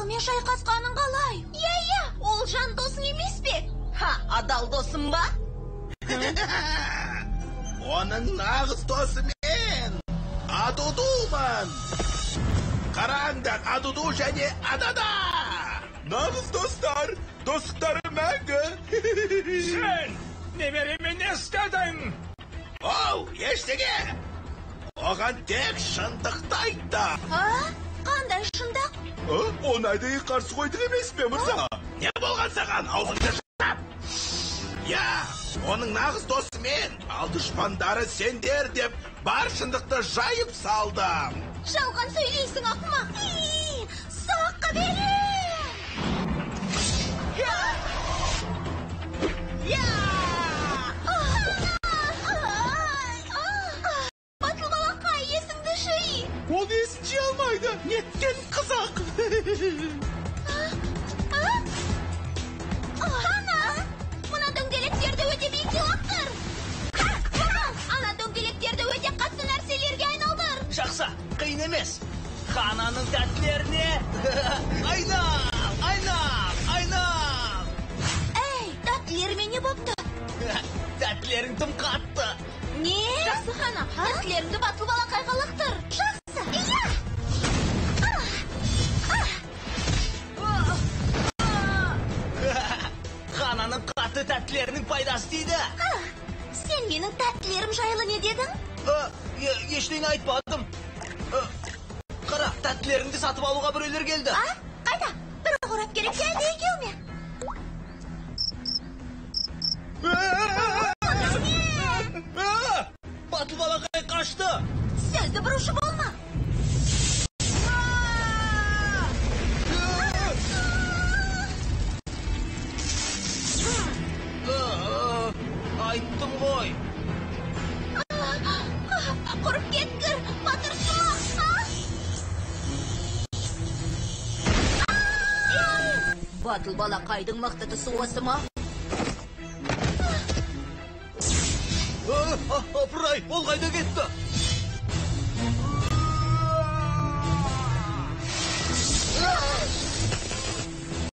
Ал мен шайқасқаның қалай? Иә, ол жан досың емес пе? Ха, адал досым ба? Оның нағыз досы мен. Адудумын. Қараңдар, Адуду және Адада. Нағыз достар, достықтары мәңгі. Сен немереме не істедің? Ол, ештеңе. Оған тек шындықты айтты. Қандай шындық? Оны әдейі қарсы қойдық емес пе, мырза? Не болған саған, аузыңды жап? Я, оның нағыз досы мен, ал дұшпандары сендер деп бар шындықты жайып салдым. Жалған сөйлейсің, ақымақ. Соққы берем! Батыл балақай, есіңді жи! Ол есін жи алмайды, неткен қызақ. Мына дөңгелектерді өте биікке лақтыр. Ана дөңгелектерді өте қатты нәрселерге айналдыр. Жақсы, қиын емес. Хананың тәттілеріне айнал. Әй, тәттілеріме не бопты? Тәттілерің тым қатты. Не? Жақсы, хана, тәттілеріңді батыл балақайға лақтыр. Жақсы, иә! Хананың қатты тәттілерінің пайдасы дейді. Сен менің тәттілерім жайлы не дедің? Ештеңе айтпадым. Қара, тәттілеріңді сатып алуға біреулер келді. Қайда? Бір қорап керек келді екеуіме. Батыл балақай қашты. Сөзді бұрушы болма. Айттым ғой. Құрып кеткір, батырсың. Батыл балақайдың мықты тұсы осы ма? Апырай, ол қайда кетті?